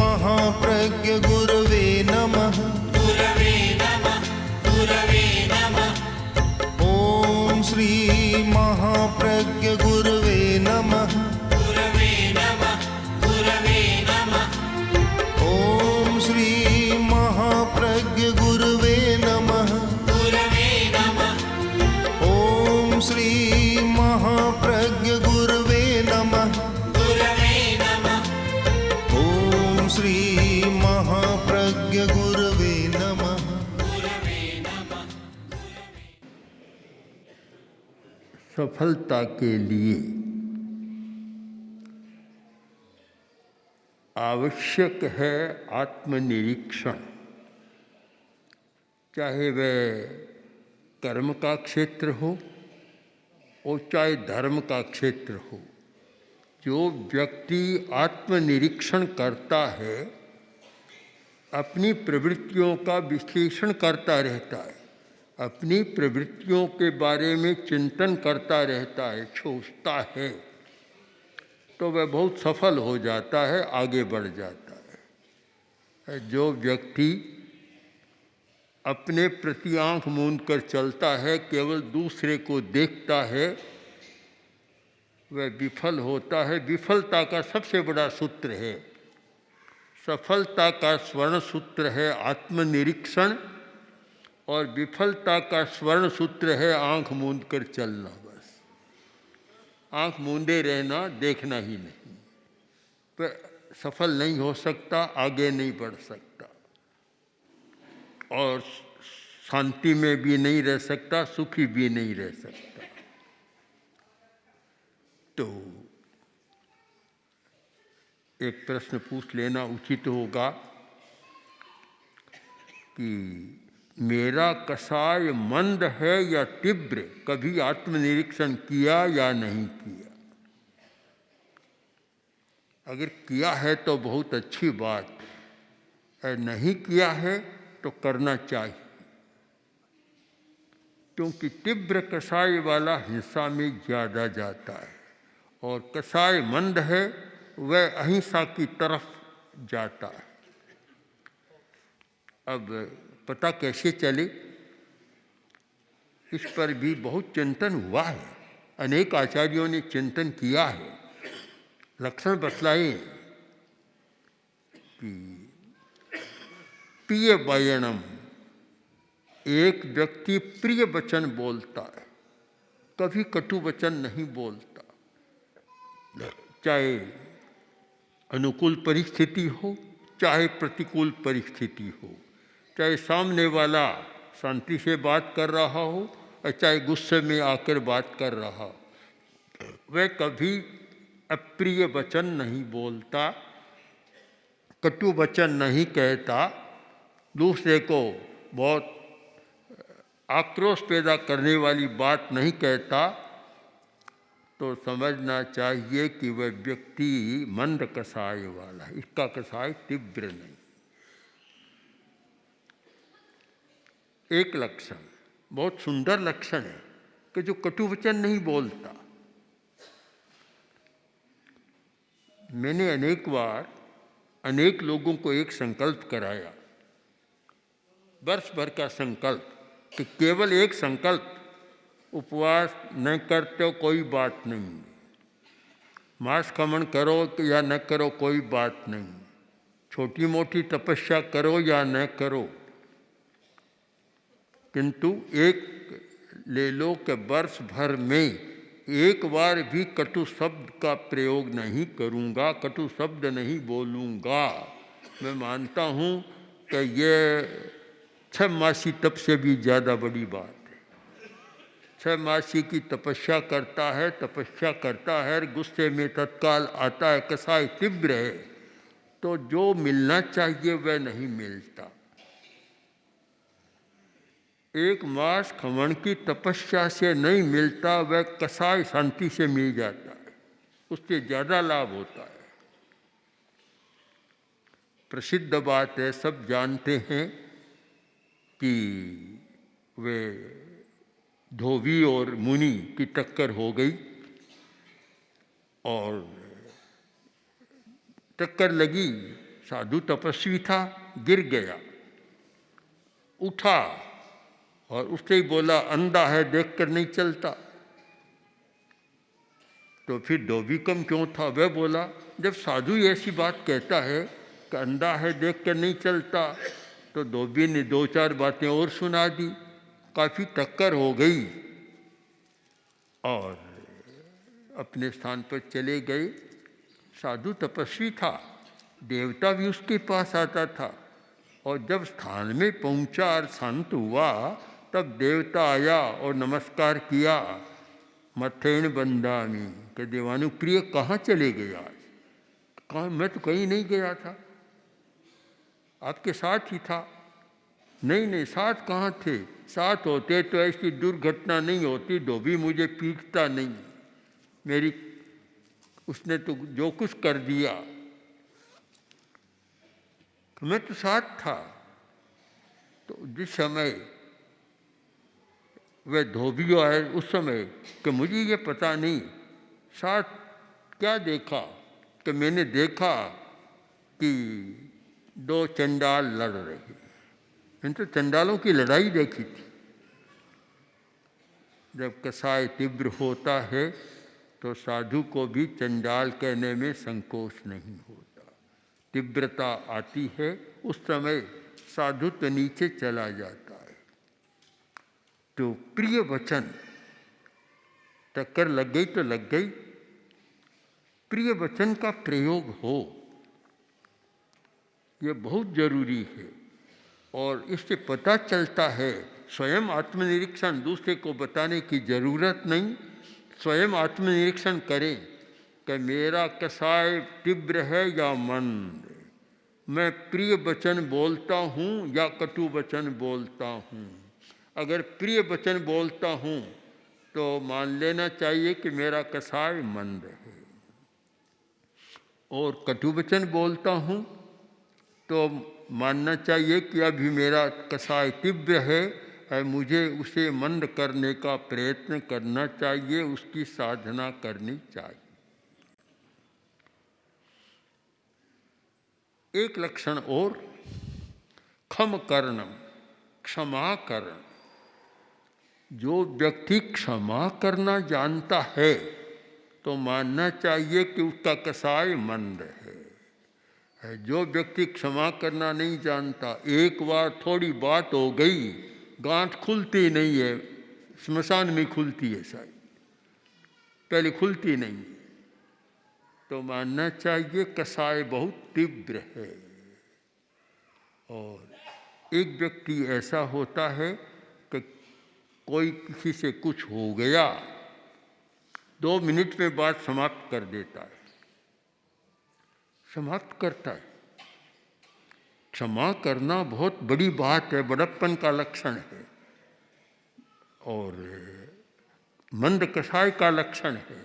महाप्रज्ञ गुरवे नमः। गुरवे नमः। गुरवे नमः। ॐ श्री महाप्रज्ञ गुरवे नमः। गुरवे नमः। गुरवे नमः। ॐ श्री महाप्रज्ञ गुरवे नमः। गुरवे नमः। ॐ श्री महाप्रज्ञ गुरवे नमः। गुरवे नमः। ॐ श्री महाप्रज्ञ गुरवे नमः। गुरवे नमः। सफलता के लिए आवश्यक है आत्मनिरीक्षण, चाहे वह कर्म का क्षेत्र हो और चाहे धर्म का क्षेत्र हो। जो व्यक्ति आत्मनिरीक्षण करता है, अपनी प्रवृत्तियों का विश्लेषण करता रहता है, अपनी प्रवृत्तियों के बारे में चिंतन करता रहता है, सोचता है, तो वह बहुत सफल हो जाता है, आगे बढ़ जाता है। जो व्यक्ति अपने प्रति आँख मूंद कर चलता है, केवल दूसरे को देखता है, वह विफल होता है। विफलता का सबसे बड़ा सूत्र है, सफलता का स्वर्ण सूत्र है आत्मनिरीक्षण, और विफलता का स्वर्ण सूत्र है आँख मूंद कर चलना। बस आँख मूंदे रहना, देखना ही नहीं, पर सफल नहीं हो सकता, आगे नहीं बढ़ सकता, और शांति में भी नहीं रह सकता, सुखी भी नहीं रह सकता। तो एक प्रश्न पूछ लेना उचित होगा कि मेरा कषाय मंद है या तीव्र? कभी आत्मनिरीक्षण किया या नहीं किया? अगर किया है तो बहुत अच्छी बात है, नहीं किया है तो करना चाहिए, क्योंकि तीव्र कषाय वाला हिंसा में ज़्यादा जाता है, और कषाय मंद है वह अहिंसा की तरफ जाता है। अब पता कैसे चले, इस पर भी बहुत चिंतन हुआ है, अनेक आचार्यों ने चिंतन किया है, लक्षण बतलाए कि प्रिय वचनम, एक व्यक्ति प्रिय वचन बोलता है, कभी कटु वचन नहीं बोलता, चाहे अनुकूल परिस्थिति हो चाहे प्रतिकूल परिस्थिति हो, चाहे सामने वाला शांति से बात कर रहा हो और चाहे गुस्से में आकर बात कर रहा हो, वह कभी अप्रिय वचन नहीं बोलता, कटु वचन नहीं कहता, दूसरे को बहुत आक्रोश पैदा करने वाली बात नहीं कहता। तो समझना चाहिए कि वह व्यक्ति मंद कषाय वाला है, इसका कषाय तीव्र नहीं। एक लक्षण, बहुत सुंदर लक्षण है कि जो कटु वचन नहीं बोलता। मैंने अनेक बार अनेक लोगों को एक संकल्प कराया, वर्ष भर का संकल्प, कि केवल एक संकल्प, उपवास न करते हो कोई बात नहीं, मांस खमन करो या न करो कोई बात नहीं, छोटी मोटी तपस्या करो या न करो, किंतु एक ले लो कि वर्ष भर में एक बार भी कटु शब्द का प्रयोग नहीं करूँगा, कटु शब्द नहीं बोलूँगा। मैं मानता हूँ कि ये 6 मासी तप से भी ज़्यादा बड़ी बात है। 6 मासी की तपस्या करता है, गुस्से में तत्काल आता है, कषाय तीव्र है, तो जो मिलना चाहिए वह नहीं मिलता। एक मास खमन की तपस्या से नहीं मिलता, वह कषाय शांति से मिल जाता है, उससे ज़्यादा लाभ होता है। प्रसिद्ध बात है, सब जानते हैं कि वे धोबी और मुनि की टक्कर हो गई, और टक्कर लगी साधु तपस्वी था, गिर गया, उठा और उससे ही बोला अंधा है देखकर नहीं चलता। तो फिर धोबी कम क्यों था? वह बोला जब साधु ऐसी बात कहता है कि अंधा है देखकर नहीं चलता, तो धोबी ने दो चार बातें और सुना दी। काफ़ी टक्कर हो गई और अपने स्थान पर चले गए। साधु तपस्वी था, देवता भी उसके पास आता था, और जब स्थान में पहुंचा और शांत हुआ तब देवता आया और नमस्कार किया। मथेन बंदामी के देवानुप्रिय कहाँ चले गए आज? कहाँ? मैं तो कहीं नहीं गया था, आपके साथ ही था। नहीं नहीं, साथ कहाँ थे? साथ होते तो ऐसी दुर्घटना नहीं होती, धोबी मुझे पीटता नहीं। मेरी उसने तो जो कुछ कर दिया, मैं तो साथ था। तो जिस समय वह धोबी आए उस समय कि मुझे ये पता नहीं साथ क्या देखा, कि मैंने देखा कि दो चंडाल लड़ रहे। मैंने तो चंडालों की लड़ाई देखी थी। जब कसाय तीव्र होता है तो साधु को भी चंडाल कहने में संकोच नहीं होता। तीव्रता आती है उस समय साधु तो नीचे चला जाता है। तो प्रिय वचन, टक्कर लग गई तो लग गई, प्रिय वचन का प्रयोग हो, ये बहुत जरूरी है। और इससे पता चलता है, स्वयं आत्मनिरीक्षण, दूसरे को बताने की जरूरत नहीं, स्वयं आत्मनिरीक्षण करें कि मेरा कसाय तीव्र है या मंद, मैं प्रिय वचन बोलता हूँ या कटु वचन बोलता हूँ। अगर प्रिय वचन बोलता हूँ तो मान लेना चाहिए कि मेरा कसाय मंद है, और कटु वचन बोलता हूँ तो मानना चाहिए कि अभी मेरा कसाय तीव्र है और मुझे उसे मंद करने का प्रयत्न करना चाहिए, उसकी साधना करनी चाहिए। एक लक्षण और, क्षम करणम, क्षमा करण। जो व्यक्ति क्षमा करना जानता है तो मानना चाहिए कि उसका कसाय मंद है। जो व्यक्ति क्षमा करना नहीं जानता, एक बार थोड़ी बात हो गई, गांठ खुलती नहीं है, स्मशान में खुलती है शायद, पहले खुलती नहीं, तो मानना चाहिए कसाय बहुत तीव्र है। और एक व्यक्ति ऐसा होता है कि कोई किसी से कुछ हो गया, 2 मिनट में बात समाप्त कर देता है, समाप्त करता है। क्षमा करना बहुत बड़ी बात है, बड़प्पन का लक्षण है और मंद कसाय का लक्षण है।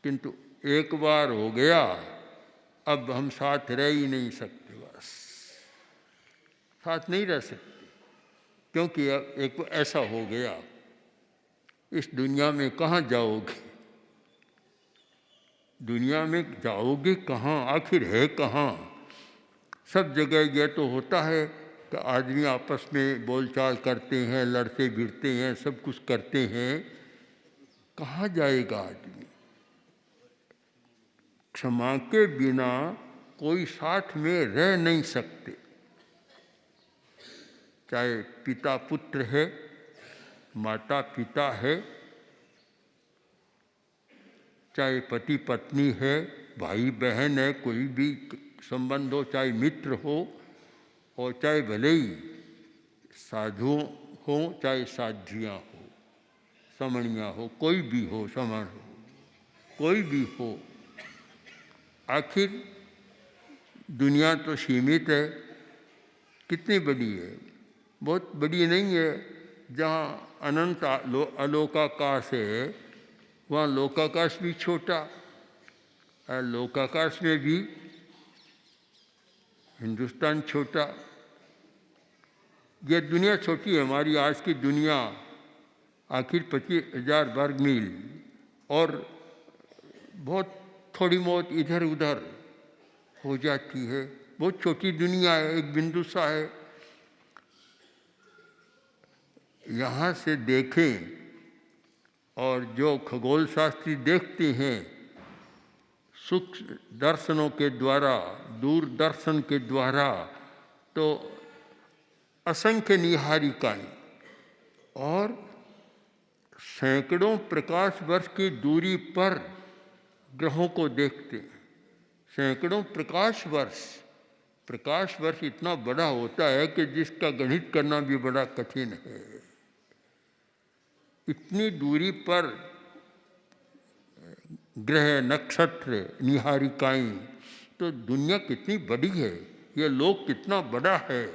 किंतु एक बार हो गया, अब हम साथ रह ही नहीं सकते, बस साथ नहीं रह सकते, क्योंकि अब एक ऐसा हो गया। इस दुनिया में कहाँ जाओगे? दुनिया में जाओगे कहाँ? आखिर है कहाँ? सब जगह यह तो होता है कि आदमी आपस में बोलचाल करते हैं, लड़ते भिड़ते हैं, सब कुछ करते हैं, कहाँ जाएगा आदमी? क्षमा के बिना कोई साथ में रह नहीं सकते। चाहे पिता पुत्र है, माता पिता है, चाहे पति पत्नी है, भाई बहन है, कोई भी संबंध हो, चाहे मित्र हो, और चाहे भले ही साधु हो चाहे साध्वियाँ हो, समणियाँ हो, कोई भी हो, समण हो, कोई भी हो। आखिर दुनिया तो सीमित है, कितनी बड़ी है? बहुत बड़ी नहीं है। जहाँ अनंत अलोकाकाश है वहाँ लोकाकाश भी छोटा, और लोकाकाश में भी हिंदुस्तान छोटा। यह दुनिया छोटी है, हमारी आज की दुनिया आखिर 25,000 वर्ग मील और बहुत थोड़ी बहुत इधर उधर हो जाती है। बहुत छोटी दुनिया है, एक बिंदु सा है। यहाँ से देखें और जो खगोल शास्त्री देखते हैं सूक्ष्म दर्शनों के द्वारा, दूरदर्शन के द्वारा, तो असंख्य निहारिकाएं और सैकड़ों प्रकाश वर्ष की दूरी पर ग्रहों को देखते हैं। सैकड़ों प्रकाश वर्ष इतना बड़ा होता है कि जिसका गणित करना भी बड़ा कठिन है। इतनी दूरी पर ग्रह, नक्षत्र, निहारिकाएं, तो दुनिया कितनी बड़ी है, ये लोक कितना बड़ा है।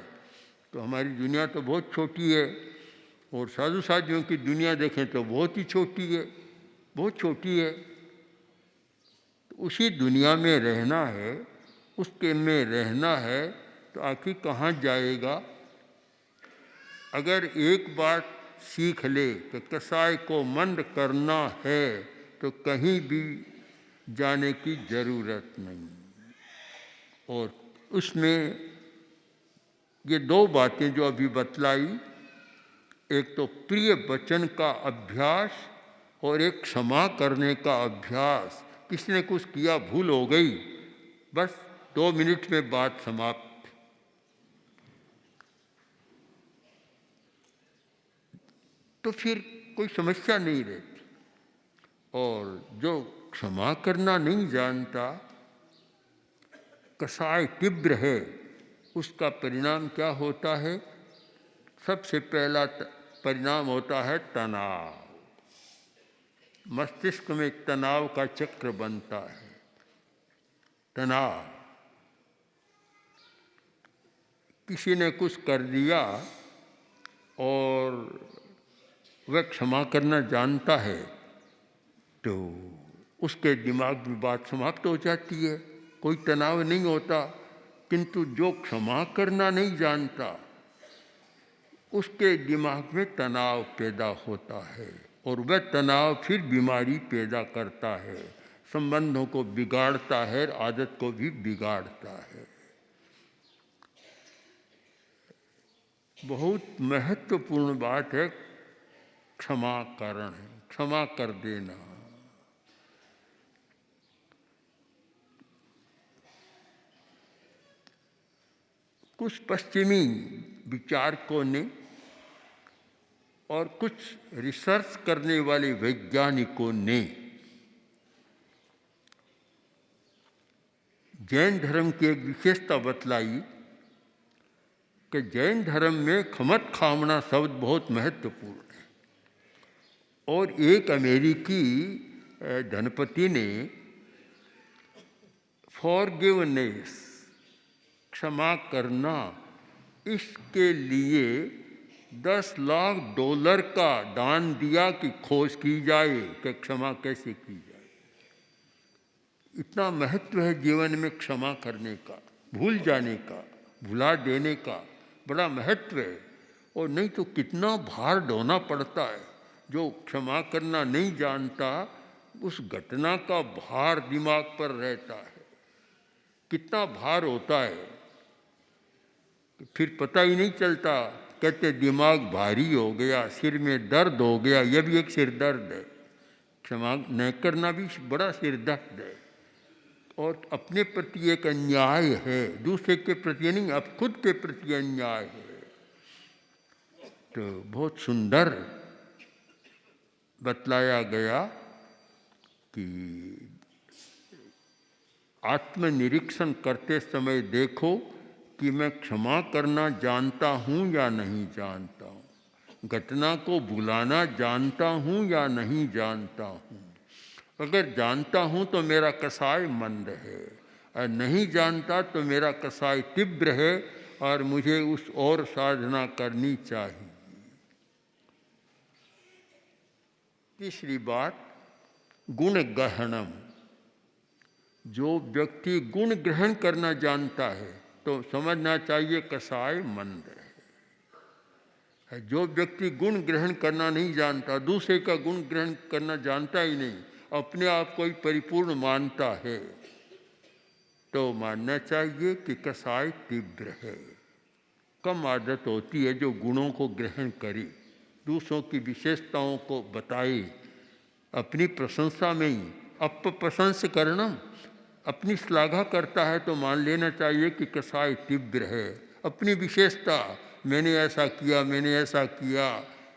तो हमारी दुनिया तो बहुत छोटी है, और साधु साधियों की दुनिया देखें तो बहुत ही छोटी है, बहुत छोटी है। तो उसी दुनिया में रहना है, उसके में रहना है, तो आखिर कहाँ जाएगा। अगर एक बात सीख ले कि कसाय को मंद करना है तो कहीं भी जाने की ज़रूरत नहीं। और उसमें ये दो बातें जो अभी बतलाई, एक तो प्रिय वचन का अभ्यास और एक क्षमा करने का अभ्यास। किसी ने कुछ किया, भूल हो गई, बस 2 मिनट में बात समाप्त। तो फिर कोई समस्या नहीं रहती। और जो क्षमा करना नहीं जानता, कसाय तीव्र है, उसका परिणाम क्या होता है। सबसे पहला परिणाम होता है तनाव। मस्तिष्क में तनाव का चक्र बनता है। तनाव, किसी ने कुछ कर दिया और वह क्षमा करना जानता है, तो उसके दिमाग में बात समाप्त हो जाती है, कोई तनाव नहीं होता। किंतु जो क्षमा करना नहीं जानता, उसके दिमाग में तनाव पैदा होता है, और वह तनाव फिर बीमारी पैदा करता है, संबंधों को बिगाड़ता है, आदत को भी बिगाड़ता है। बहुत महत्वपूर्ण बात है क्षमाकरण, क्षमा कर देना। कुछ पश्चिमी विचारकों ने और कुछ रिसर्च करने वाले वैज्ञानिकों ने जैन धर्म की एक विशेषता बतलाई कि जैन धर्म में खमत खामना शब्द बहुत महत्वपूर्ण है। और एक अमेरिकी धनपति ने फॉरगिवनेस, क्षमा करना, इसके लिए $10 लाख का दान दिया कि खोज की जाए कि क्षमा कैसे की जाए। इतना महत्व है जीवन में क्षमा करने का, भूल जाने का, भुला देने का बड़ा महत्व है। और नहीं तो कितना भार ढोना पड़ता है। जो क्षमा करना नहीं जानता, उस घटना का भार दिमाग पर रहता है, कितना भार होता है, फिर पता ही नहीं चलता। कहते दिमाग भारी हो गया, सिर में दर्द हो गया, यह भी एक सिर दर्द है। क्षमा न करना भी बड़ा सिर दर्द है, और अपने प्रति एक अन्याय है, दूसरे के प्रति नहीं, अब खुद के प्रति अन्याय है। तो बहुत सुंदर बतलाया गया कि आत्मनिरीक्षण करते समय देखो कि मैं क्षमा करना जानता हूँ या नहीं जानता हूँ, घटना को भुलाना जानता हूँ या नहीं जानता हूँ। अगर जानता हूँ तो मेरा कसाय मंद है, और नहीं जानता तो मेरा कसाय तीव्र है, और मुझे उस और साधना करनी चाहिए। तीसरी बात, गुण ग्रहणम। जो व्यक्ति गुण ग्रहण करना जानता है तो समझना चाहिए कसाय मंद है। जो व्यक्ति गुण ग्रहण करना नहीं जानता, दूसरे का गुण ग्रहण करना जानता ही नहीं, अपने आप को ही परिपूर्ण मानता है, तो मानना चाहिए कि कसाय तीव्र है। कम आदत होती है जो गुणों को ग्रहण करे, दूसरों की विशेषताओं को बताए, अपनी प्रशंसा में ही अपप्रशंस करना, अपनी श्लाघा करता है तो मान लेना चाहिए कि कसाय तीव्र है। अपनी विशेषता, मैंने ऐसा किया, मैंने ऐसा किया,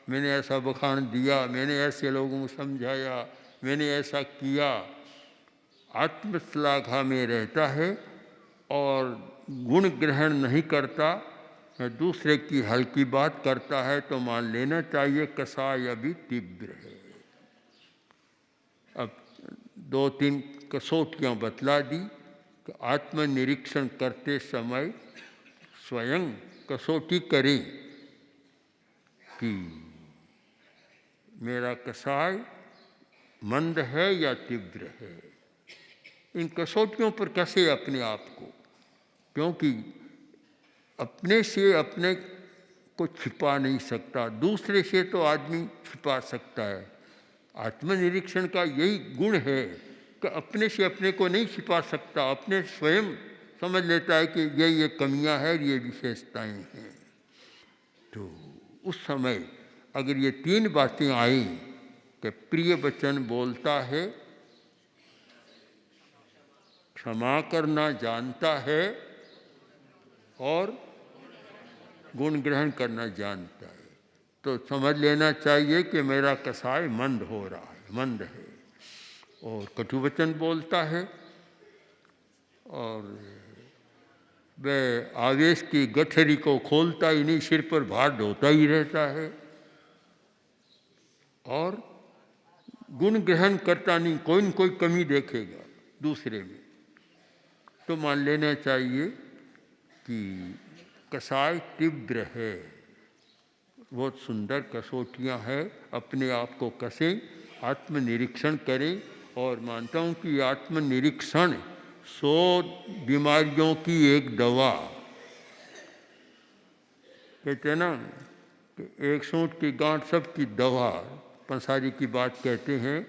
मैंने ऐसा बखान दिया, मैंने ऐसे लोगों को समझाया, मैंने ऐसा किया, आत्मश्लाघा में रहता है और गुण ग्रहण नहीं करता, दूसरे की हल्की बात करता है तो मान लेना चाहिए कसाय अभी तीव्र है। अब 2-3 कसौटियाँ बतला दी कि आत्मनिरीक्षण करते समय स्वयं कसौटी करें कि मेरा कसाय मंद है या तीव्र है। इन कसौटियों पर कसे अपने आप को, क्योंकि अपने से अपने को छिपा नहीं सकता, दूसरे से तो आदमी छिपा सकता है। आत्मनिरीक्षण का यही गुण है कि अपने से अपने को नहीं छिपा सकता, अपने स्वयं समझ लेता है कि ये कमियां हैं, ये विशेषताएं हैं। तो उस समय अगर ये 3 बातें आई कि प्रिय वचन बोलता है, क्षमा करना जानता है और गुण ग्रहण करना जानता है, तो समझ लेना चाहिए कि मेरा कसाय मंद हो रहा है, मंद है। और कटुवचन बोलता है और वह आवेश की गठरी को खोलता ही नहीं, सिर पर भार ढोता ही रहता है और गुण ग्रहण करता नहीं, कोई न कोई कमी देखेगा दूसरे में, तो मान लेना चाहिए कि कसाय तीव्र है। बहुत सुंदर कसौटियाँ हैं, अपने आप को कसें, आत्मनिरीक्षण करें। और मानता हूँ कि आत्मनिरीक्षण 100 बीमारियों की एक दवा। कहते हैं ना कि 1 सूंठ की गांठ सबकी दवा, पंसारी की बात कहते हैं,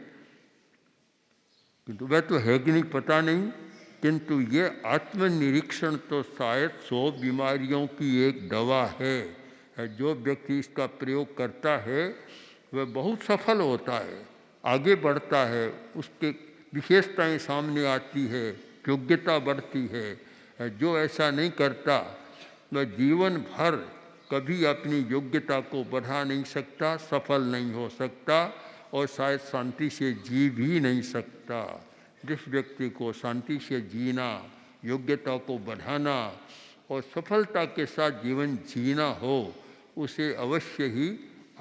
किंतु वह तो है कि नहीं पता नहीं, किंतु ये आत्मनिरीक्षण तो शायद 100 बीमारियों की एक दवा है। जो व्यक्ति इसका प्रयोग करता है वह बहुत सफल होता है, आगे बढ़ता है, उसके विशेषताएं सामने आती है, योग्यता बढ़ती है। जो ऐसा नहीं करता वह जीवन भर कभी अपनी योग्यता को बढ़ा नहीं सकता, सफल नहीं हो सकता और शायद शांति से जी भी नहीं सकता। जिस व्यक्ति को शांति से जीना, योग्यता को बढ़ाना और सफलता के साथ जीवन जीना हो, उसे अवश्य ही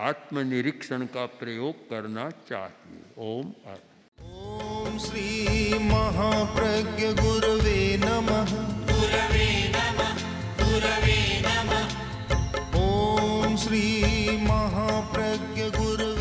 आत्मनिरीक्षण का प्रयोग करना चाहिए। ओम ॐ श्री महाप्रज्ञ गुरवे नमः। गुरवे नमः गुरवे नमः ॐ श्री महाप्रज्ञ गुरवे